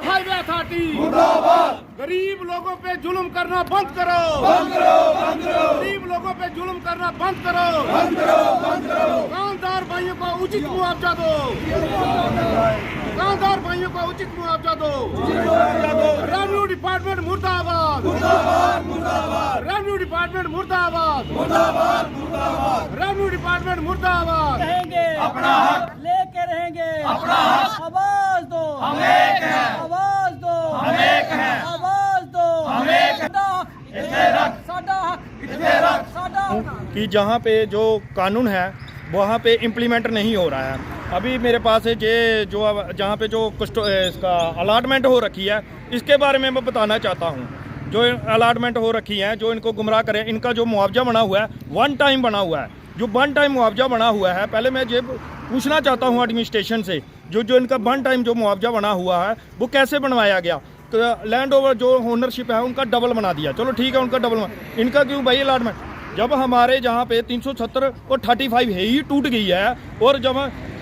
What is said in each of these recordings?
Highway authority मुर्दाबाद। गरीब लोगों पे जुल्म करना बंद करो, बंद करो, बंद करो। गरीब लोगों पे जुल्म करना बंद करो, बंद करो, बंद करो। दुकानदार भाइयों को उचित मुआवजा दो, दुकानदार भाइयों को उचित मुआवजा दो। रेवेन्यू डिपार्टमेंट मुर्दाबाद, मुर्दाबाद, मुर्दाबाद। रेवेन्यू डिपार्टमेंट मुर्दाबाद, मुर्दाबाद, मुर्दाबाद। रेवेन्यू डिपार्टमेंट मुर्दाबाद। रहेंगे अपना हक लेके रहेंगे, अपना हक। आवाज दो, हम एक हैं, आवाज दो, हम एक हैं, आवाज दो, हम एक हैं। साडा हक इत्थे रख, साडा हक इत्थे रख। साडा हक। कि जहाँ पे जो कानून है वहाँ पे इम्प्लीमेंट नहीं हो रहा है। अभी मेरे पास है जे जो जहाँ पे जो इसका अलाटमेंट हो रखी है, इसके बारे में मैं बताना चाहता हूँ। जो अलाटमेंट हो रखी है, जो इनको गुमराह करे, इनका जो मुआवजा बना हुआ है वन टाइम बना हुआ है। जो वन टाइम मुआवजा बना हुआ है, पहले मैं ये पूछना चाहता हूँ एडमिनिस्ट्रेशन से, जो इनका वन टाइम जो मुआवजा बना हुआ है वो कैसे बनवाया गया। तो लैंड ओवर जो ओनरशिप है उनका डबल बना दिया, चलो ठीक है उनका डबल, इनका क्यों भाई अलाटमेंट? जब हमारे जहाँ पे 370 और 35 है ही टूट गई है, और जब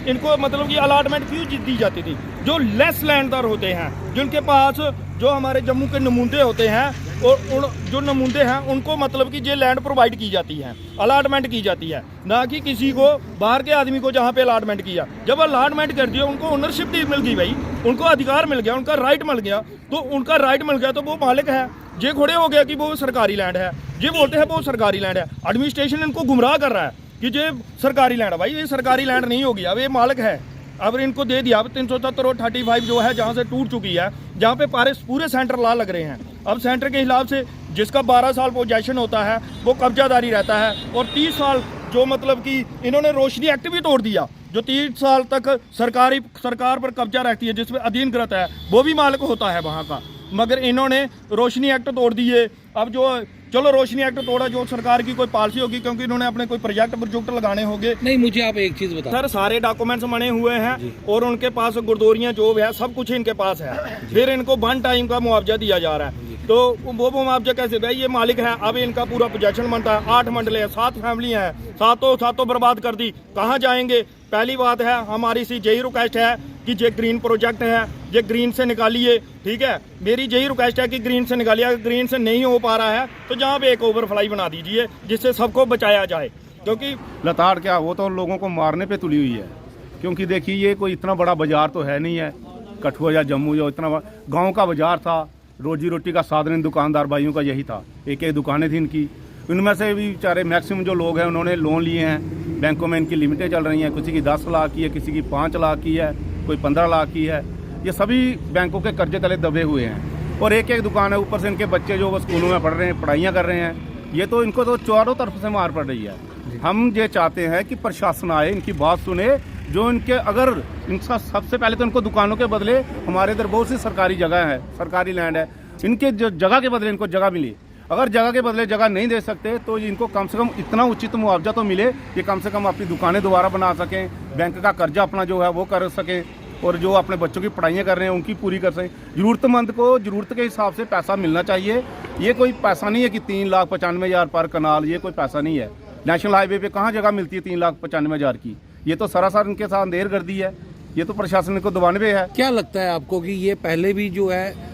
इनको मतलब कि अलाटमेंट क्यों दी जाती थी? जो लेस लैंडदार होते हैं, जिनके पास जो हमारे जम्मू के नमूंदे होते हैं, और उन जो नमूंदे हैं उनको मतलब कि ये लैंड प्रोवाइड की जाती है, अलाटमेंट की जाती है, ना कि किसी को बाहर के आदमी को जहाँ पे अलाटमेंट किया। जब अलाटमेंट कर दिया, उनको ओनरशिप मिल गई भाई, उनको अधिकार मिल गया, उनका राइट मिल गया, तो उनका राइट मिल गया तो वो मालिक है। ये घोड़े हो गया कि वो सरकारी लैंड है, ये बोलते हैं वो सरकारी लैंड है। एडमिनिस्ट्रेशन इनको गुमराह कर रहा है कि ये सरकारी लैंड है। भाई ये सरकारी लैंड नहीं होगी, अब ये मालिक है। अब इनको दे दिया। अब 370 और 35 जो है जहाँ से टूट चुकी है, जहाँ पे पूरे सेंटर ला लग रहे हैं। अब सेंटर के हिसाब से जिसका 12 साल पोजेशन होता है वो कब्जादारी रहता है, और 30 साल जो मतलब कि इन्होंने रोशनी एक्ट भी तोड़ दिया, जो 30 साल तक सरकार पर कब्जा रहती है, जिसमें अधीनकृत है, वो भी मालिक होता है वहाँ का। मगर इन्होंने रोशनी एक्ट तोड़ दिए। अब जो चलो रोशनी एक्ट तोड़ा, जो सरकार की कोई पॉलिसी होगी, क्योंकि इन्होंने अपने कोई प्रोजेक्ट लगाने होंगे। नहीं, मुझे आप एक चीज बताओ सर, सारे डॉक्यूमेंट्स बने हुए हैं और उनके पास गुरदौरियां जो है सब कुछ इनके पास है। फिर इनको वन टाइम का मुआवजा दिया जा रहा है, तो वो मुआवजा कैसे? भाई ये मालिक है, अब इनका पूरा पोजेशन बनता है। 8 मंडले हैं, 7 फैमिली हैं, सातों बर्बाद कर दी। कहाँ जाएंगे? पहली बात है, हमारी सी यही रिक्वेस्ट है कि ये ग्रीन प्रोजेक्ट है, ये ग्रीन से निकालिए, ठीक है। मेरी यही रिक्वेस्ट है कि ग्रीन से निकालिए। अगर ग्रीन से नहीं हो पा रहा है तो जहाँ पे एक ओवरफ्लाई बना दीजिए, जिससे सबको बचाया जाए। क्योंकि लताड़ क्या, वो तो लोगों को मारने पे तुली हुई है। क्योंकि देखिए, ये कोई इतना बड़ा बाजार तो है नहीं है, कठुआ या जम्मू या इतना गाँव का बाजार था। रोजी रोटी का साधन इन दुकानदार भाइयों का यही था, एक एक दुकानें थी इनकी। उनमें से भी बेचारे मैक्सिमम जो लोग हैं उन्होंने लोन लिए हैं, बैंकों में इनकी लिमिटें चल रही हैं। किसी की 10 लाख की है, किसी की 5 लाख की है, कोई 15 लाख की है। ये सभी बैंकों के कर्जे तले दबे हुए हैं, और एक एक दुकान है। ऊपर से इनके बच्चे जो स्कूलों में पढ़ रहे हैं, पढ़ाइयाँ कर रहे हैं। ये तो इनको तो चारों तरफ से मार पड़ रही है। हम ये चाहते हैं कि प्रशासन आए, इनकी बात सुने। जो इनके अगर इनका सबसे पहले तो इनको दुकानों के बदले, हमारे इधर बहुत सी सरकारी जगह है, सरकारी लैंड है, इनके जो जगह के बदले इनको जगह मिली। अगर जगह के बदले जगह नहीं दे सकते तो इनको कम से कम इतना उचित मुआवजा तो मिले कि कम से कम अपनी दुकानें दोबारा बना सकें, बैंक का कर्जा अपना जो है वो कर सकें, और जो अपने बच्चों की पढ़ाइयाँ कर रहे हैं उनकी पूरी कर सकें। ज़रूरतमंद को ज़रूरत के हिसाब से पैसा मिलना चाहिए। ये कोई पैसा नहीं है कि 3,95,000 पर कनाल, ये कोई पैसा नहीं है। नेशनल हाईवे पे कहाँ जगह मिलती है 3,95,000 की? ये तो सरासर इनके साथ अंधेर कर दी है। ये तो प्रशासन को दबाने पे है। क्या लगता है आपको कि ये पहले भी जो है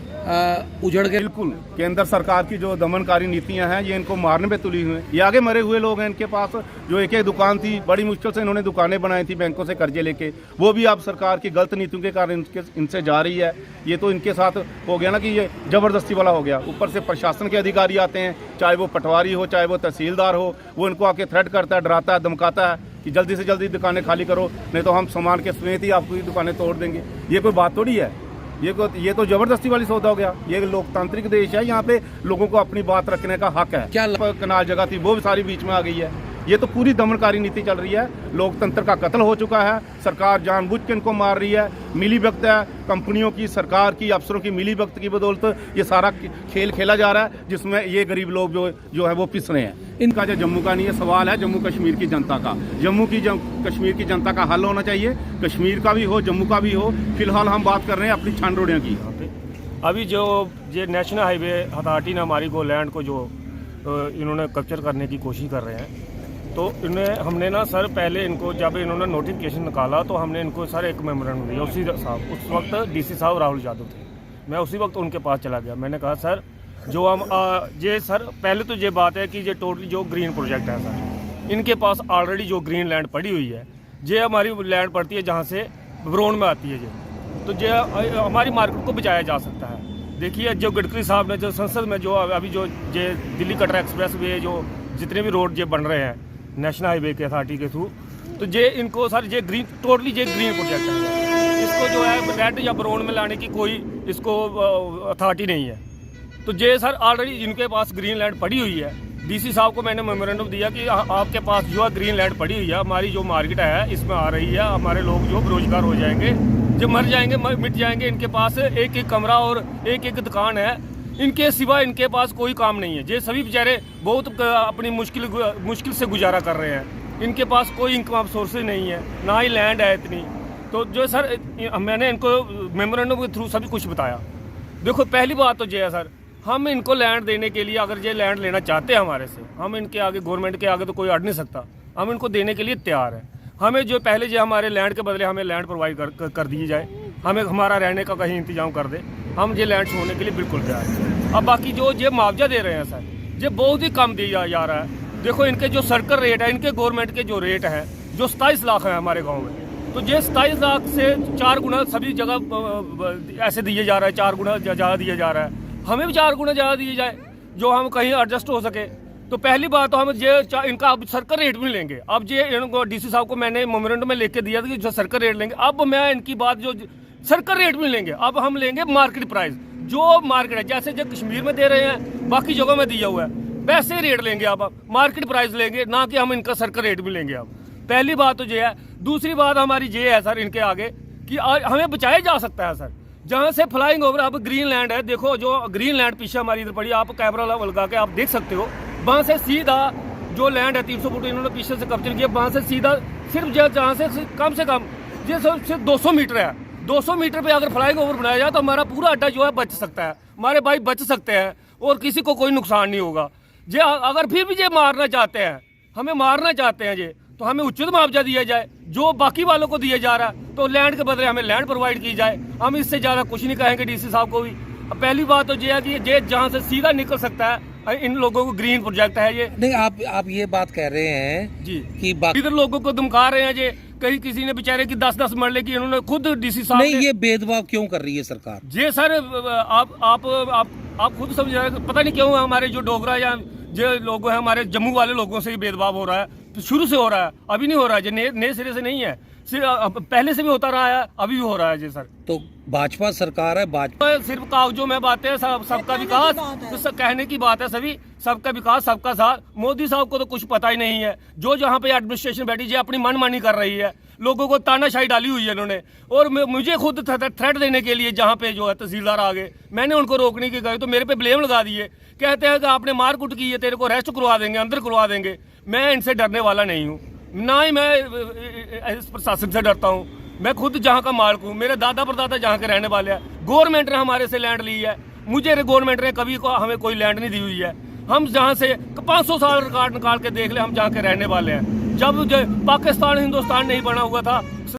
उजड़ गए? बिल्कुल, केंद्र सरकार की जो दमनकारी नीतियां हैं ये इनको मारने पे तुली हुई हैं। ये आगे मरे हुए लोग हैं इनके पास। जो एक एक दुकान थी, बड़ी मुश्किल से इन्होंने दुकानें बनाई थी बैंकों से कर्जे लेके, वो भी अब सरकार की गलत नीतियों के कारण इनसे जा रही है। ये तो इनके साथ हो गया ना कि ये जबरदस्ती वाला हो गया। ऊपर से प्रशासन के अधिकारी आते हैं, चाहे वो पटवारी हो, चाहे वो तहसीलदार हो, वो इनको आके थ्रेट करता है, डराता है, धमकाता है कि जल्दी से जल्दी दुकानें खाली करो, नहीं तो हम सामान के समेत ही आपकी दुकानें तोड़ देंगे। ये कोई बात थोड़ी है। ये तो जबरदस्ती वाली सौदा हो गया। ये लोकतांत्रिक देश है, यहाँ पे लोगों को अपनी बात रखने का हक है। क्या कनाल जगह थी वो भी सारी बीच में आ गई है। ये तो पूरी दमनकारी नीति चल रही है। लोकतंत्र का कत्ल हो चुका है। सरकार जानबूझ के इनको मार रही है। मिली भगत है कंपनियों की, सरकार की, अफसरों की मिली भगत की बदौलत ये सारा खेल खेला जा रहा है, जिसमें ये गरीब लोग जो है वो पिस रहे हैं। इनका जो जम्मू का नहीं है, सवाल है जम्मू कश्मीर की जनता का। कश्मीर की जनता का हल होना चाहिए। कश्मीर का भी हो, जम्मू का भी हो। फिलहाल हम बात कर रहे हैं अपनी छानरोड़ियों की। अभी जो ये नेशनल हाईवे अथॉरिटी ने हमारी को लैंड को जो इन्होंने कैप्चर करने की कोशिश कर रहे हैं, तो इन्हें हमने ना सर पहले इनको जब इन्होंने नोटिफिकेशन निकाला तो हमने इनको सर एक मेमोरेंडम दिया उसी साहब, उस वक्त डीसी साहब राहुल यादव थे। मैं उसी वक्त उनके पास चला गया, मैंने कहा सर जो हम ये सर पहले तो ये बात है कि ये टोटली जो ग्रीन प्रोजेक्ट है सर, इनके पास ऑलरेडी जो ग्रीन लैंड पड़ी हुई है, ये हमारी लैंड पड़ती है जहाँ से ब्रोन में आती है ये, तो ये हमारी मार्केट को बचाया जा सकता है। देखिए जो गडकरी साहब ने जो संसद में जो अभी जो ये दिल्ली कटरा एक्सप्रेस वे जो जितने भी रोड ये बन रहे हैं नेशनल हाईवे के अथॉरिटी के थ्रू, तो ये इनको सर ये ग्रीन टोटली ये ग्रीन प्रोजेक्ट है, इसको जो है रेड या ब्राउन में लाने की कोई इसको अथॉरिटी नहीं है। तो ये सर ऑलरेडी इनके पास ग्रीन लैंड पड़ी हुई है। डीसी साहब को मैंने मेमोरेंडम दिया कि आपके पास जो है ग्रीन लैंड पड़ी हुई है, हमारी जो मार्केट है इसमें आ रही है, हमारे लोग जो बेरोजगार हो जाएंगे, जो मर जाएंगे मिट जाएंगे, इनके पास एक एक कमरा और एक एक दुकान है, इनके सिवा इनके पास कोई काम नहीं है। ये सभी बेचारे बहुत अपनी मुश्किल से गुजारा कर रहे हैं, इनके पास कोई इनकम सोर्सेज नहीं है, ना ही लैंड है इतनी। तो जो सर मैंने इनको मेमोरेंडम के थ्रू सभी कुछ बताया। देखो पहली बात तो ये है सर, हम इनको लैंड देने के लिए अगर ये लैंड लेना चाहते हैं हमारे से, हम इनके आगे गवर्नमेंट के आगे तो कोई अड़ नहीं सकता, हम इनको देने के लिए तैयार हैं। हमें जो पहले जो हमारे लैंड के बदले हमें लैंड प्रोवाइड कर दी जाए, हमें हमारा रहने का कहीं इंतजाम कर दे, हम ये लैंड छोड़ने के लिए बिल्कुल तैयार हैं। अब बाकी जो ये मुआवजा दे रहे हैं सर, ये बहुत ही कम दिया जा रहा है। देखो इनके जो सर्कल रेट है, इनके गवर्नमेंट के जो रेट है जो 27 लाख है हमारे गाँव में, तो ये 27 लाख से 4 गुना सभी जगह ऐसे दिए जा रहा है, 4 गुना ज़्यादा दिया जा रहा है, हमें भी 4 गुना ज़्यादा दिए जाए जो हम कहीं एडजस्ट हो सके। तो पहली बात तो हम ये इनका अब सर्कल रेट भी लेंगे। अब ये इनको डीसी साहब को मैंने मेमोरेंडम में लेके दिया था कि जो सर्कल रेट लेंगे, अब मैं इनकी बात जो सर्कल रेट भी लेंगे, अब हम लेंगे मार्केट प्राइस, जो मार्केट है जैसे जो कश्मीर में दे रहे हैं बाकी जगहों में दिया हुआ है वैसे रेट लेंगे, अब मार्केट प्राइस लेंगे, ना कि हम इनका सर्कल रेट भी लेंगे। अब पहली बात तो ये है। दूसरी बात हमारी ये है सर इनके आगे कि हमें बचाया जा सकता है सर, जहाँ से फ्लाइंग ओवर अब ग्रीन लैंड है, देखो जो ग्रीन लैंड पीछे हमारी इधर पड़ी, आप कैमरा लगा के आप देख सकते हो, वहाँ से सीधा जो लैंड है 300 फुट इन्होंने पीछे से कब्जा किया, वहाँ से सीधा सिर्फ जहाँ से कम ये सिर्फ 200 मीटर है, 200 मीटर पे अगर फ्लाइंग ओवर बनाया जाए तो हमारा पूरा अड्डा जो है बच सकता है, हमारे भाई बच सकते हैं और किसी को कोई नुकसान नहीं होगा। जे अगर फिर भी ये मारना चाहते हैं, हमें मारना चाहते हैं ये, तो हमें उचित मुआवजा दिया जाए जो बाकी वालों को दिया जा रहा है, तो लैंड के बदले हमें लैंड प्रोवाइड की जाए। हम इससे ज़्यादा कुछ नहीं कहेंगे डीसी साहब को भी। पहली बात तो ये है कि ये जहाँ से सीधा निकल सकता है, इन लोगों को ग्रीन प्रोजेक्ट है ये। नहीं, आप ये बात कह रहे हैं जी कि इधर लोगों को धमका रहे हैं ये, कहीं किसी ने बेचारे की 10-10 मरले की इन्होंने खुद डीसी साहब नहीं, ये भेदभाव क्यों कर रही है सरकार? ये सर आप खुद समझ रहे हैं, पता नहीं क्यों हमारे जो डोगरा या जो लोग हैं हमारे जम्मू वाले लोगों से ही भेदभाव हो रहा है, तो शुरू से हो रहा है, अभी नहीं हो रहा है, ये नए सिरे से नहीं है, पहले से भी होता रहा है, अभी भी हो रहा है जी सर। तो भाजपा सरकार है, भाजपा सिर्फ कागजों में बातें, सबका विकास तो कहने की बात है, सभी सबका विकास सबका साथ। मोदी साहब को तो कुछ पता ही नहीं है, जो जहाँ पे एडमिनिस्ट्रेशन बैठी है अपनी मनमानी कर रही है, लोगों को तानाशाही डाली हुई है इन्होंने। और मुझे खुद थ्रेट देने के लिए जहाँ पे जो है तहसीलदार आ गए, मैंने उनको रोकने की गई तो मेरे पे ब्लेम लगा दिए, कहते हैं कि आपने मारकुट की है, तेरे को अरेस्ट करवा देंगे, अंदर करवा देंगे। मैं इनसे डरने वाला नहीं हूँ, ना ही मैं इस प्रशासन से डरता हूँ। मैं खुद जहाँ का मालिक हूँ, मेरे दादा परदादा जहाँ के रहने वाले हैं। गवर्नमेंट ने हमारे से लैंड ली है, मुझे गवर्नमेंट ने कभी हमें कोई लैंड नहीं दी हुई है। हम जहाँ से 500 साल रिकॉर्ड निकाल के देख ले, हम जहाँ के रहने वाले हैं। जब पाकिस्तान हिंदुस्तान नहीं बना हुआ था